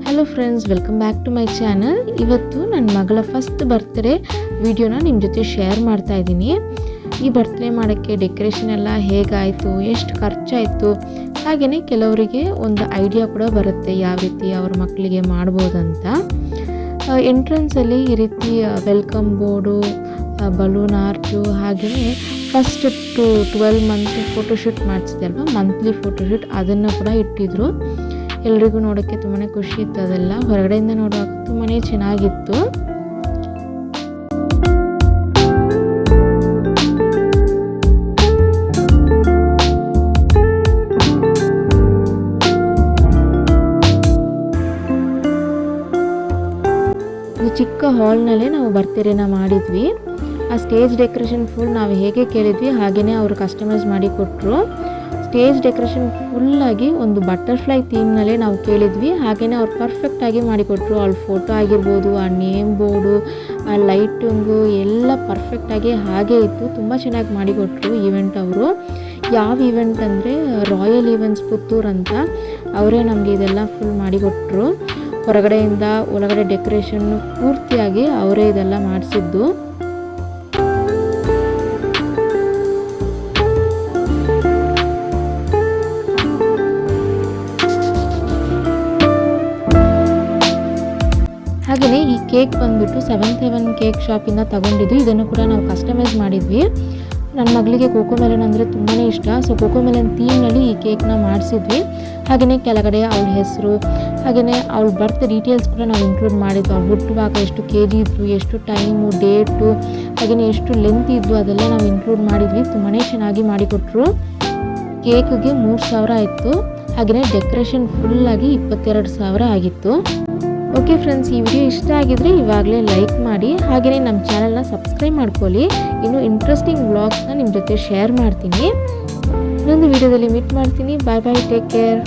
Hello friends, welcome back to my channel. ಇವತ್ತು ನನ್ನ ಮಗಳ ಫಸ್ಟ್ ಬರ್ತ್ಡೇ ವಿಡಿಯೋನ ನಿಮ್ಮ ಜೊತೆ ಶೇರ್ ಮಾಡ್ತಾ ಇದ್ದೀನಿ. ಈ ಬರ್ತ್ಡೇ ಮಾಡೋಕ್ಕೆ ಡೆಕೋರೇಷನ್ ಎಲ್ಲ ಹೇಗಾಯಿತು, ಎಷ್ಟು ಖರ್ಚಾಯಿತು, ಹಾಗೆಯೇ ಕೆಲವರಿಗೆ ಒಂದು ಐಡಿಯಾ ಕೂಡ ಬರುತ್ತೆ ಯಾವ ರೀತಿ ಅವ್ರ ಮಕ್ಕಳಿಗೆ ಮಾಡ್ಬೋದಂತ. ಎಂಟ್ರೆನ್ಸಲ್ಲಿ ಈ ರೀತಿ ವೆಲ್ಕಮ್ ಬೋರ್ಡು, ಬಲೂನ್ ಆರ್ಚು, ಹಾಗೆಯೇ ಫಸ್ಟ್ 12 ಮಂತ್ ಫೋಟೋಶೂಟ್ ಮಾಡಿಸಿದೆ ಅಲ್ವಾ, ಮಂತ್ಲಿ ಫೋಟೋಶೂಟ್, ಅದನ್ನು ಕೂಡ ಇಟ್ಟಿದ್ರು. ಎಲ್ರಿಗೂ ನೋಡೋಕ್ಕೆ ತುಂಬಾ ಖುಷಿ ಇತ್ತು. ಅದೆಲ್ಲ ಹೊರಗಡೆಯಿಂದ ನೋಡುವಾಗ ತುಂಬಾ ಚೆನ್ನಾಗಿತ್ತು. ಈ ಚಿಕ್ಕ ಹಾಲ್ನಲ್ಲೇ ನಾವು ಬರ್ತ್ಡೇನ ಮಾಡಿದ್ವಿ. ಆ ಸ್ಟೇಜ್ ಡೆಕೋರೇಷನ್ ಫುಲ್ ನಾವು ಹೇಗೆ ಕೇಳಿದ್ವಿ ಹಾಗೆಯೇ ಅವರು ಕಸ್ಟಮೈಸ್ ಮಾಡಿ ಕೊಟ್ಟರು. ಸ್ಟೇಜ್ ಡೆಕೋರೇಷನ್ ಫುಲ್ಲಾಗಿ ಒಂದು ಬಟರ್ಫ್ಲೈ ಥೀಮ್ನಲ್ಲೇ ನಾವು ಕೇಳಿದ್ವಿ, ಹಾಗೆಯೇ ಅವ್ರು ಪರ್ಫೆಕ್ಟಾಗಿ ಮಾಡಿಕೊಟ್ರು. ಅವ್ಳ ಫೋಟೋ ಆಗಿರ್ಬೋದು, ಆ ನೇಮ್ ಬೋರ್ಡು, ಆ ಲೈಟಿಂಗು ಎಲ್ಲ ಪರ್ಫೆಕ್ಟಾಗಿ ಹಾಗೇ ಇತ್ತು. ತುಂಬ ಚೆನ್ನಾಗಿ ಮಾಡಿಕೊಟ್ರು ಈವೆಂಟ್ ಅವರು. ಯಾವ ಈವೆಂಟ್ ಅಂದರೆ ರಾಯಲ್ ಈವೆಂಟ್ಸ್ ಪುತ್ತೂರು ಅಂತ, ಅವರೇ ನಮಗೆ ಇದೆಲ್ಲ ಫುಲ್ ಮಾಡಿಕೊಟ್ರು. ಹೊರಗಡೆಯಿಂದ ಒಳಗಡೆ ಡೆಕೋರೇಷನ್ ಪೂರ್ತಿಯಾಗಿ ಅವರೇ ಇದೆಲ್ಲ ಮಾಡಿಸಿದ್ದು. ಹಾಗೆಯೇ ಈ ಕೇಕ್ ಬಂದುಬಿಟ್ಟು 7-7 ಕೇಕ್ ಶಾಪಿಂದ ತಗೊಂಡಿದ್ದು. ಇದನ್ನು ಕೂಡ ನಾವು ಕಸ್ಟಮೈಸ್ ಮಾಡಿದ್ವಿ. ನನ್ನ ಮಗಳಿಗೆ ಕೋಕೋ ಮೆಲನ್ ಅಂದರೆ ತುಂಬಾ ಇಷ್ಟ. ಸೊ ಕೋಕೋ ಮೆಲನ್ ಥೀಮ್ನಲ್ಲಿ ಈ ಕೇಕ್ನ ಮಾಡಿಸಿದ್ವಿ. ಹಾಗೆಯೇ ಕೆಳಗಡೆ ಅವಳ ಹೆಸರು, ಹಾಗೆಯೇ ಅವಳ ಬರ್ತ್ ಡೀಟೇಲ್ಸ್ ಕೂಡ ನಾವು ಇನ್ಕ್ಲೂಡ್ ಮಾಡಿದ್ವಿ. ಅವ್ಳು ಹುಟ್ಟುವಾಗ ಎಷ್ಟು kg ಇದ್ರು, ಎಷ್ಟು ಟೈಮು, ಡೇಟು, ಹಾಗೆಯೇ ಎಷ್ಟು ಲೆಂತ್ ಇದ್ದು, ಅದೆಲ್ಲ ನಾವು ಇನ್ಕ್ಲೂಡ್ ಮಾಡಿದ್ವಿ. ತುಂಬಾ ಚೆನ್ನಾಗಿ ಮಾಡಿಕೊಟ್ರು. ಕೇಕ್ಗೆ 3,000 ಆಯಿತು. ಹಾಗೆಯೇ ಡೆಕೋರೇಷನ್ ಫುಲ್ಲಾಗಿ 22,000 ಆಗಿತ್ತು. ಓಕೆ ಫ್ರೆಂಡ್ಸ್, ಈ ವಿಡಿಯೋ ಇಷ್ಟ ಆಗಿದ್ರೆ ಇವಾಗಲೇ ಲೈಕ್ ಮಾಡಿ, ಹಾಗೆಯೇ ನಮ್ಮ ಚಾನಲ್ನ ಸಬ್ಸ್ಕ್ರೈಬ್ ಮಾಡ್ಕೊಳ್ಳಿ. ಇನ್ನೂ ಇಂಟ್ರೆಸ್ಟಿಂಗ್ ವ್ಲಾಗ್ಸ್ನ ನಿಮ್ಮ ಜೊತೆ ಶೇರ್ ಮಾಡ್ತೀನಿ. ಇನ್ನೊಂದು ವಿಡಿಯೋದಲ್ಲಿ ಮೀಟ್ ಮಾಡ್ತೀನಿ. ಬಾಯ್ ಬಾಯ್, ಟೇಕ್ ಕೇರ್.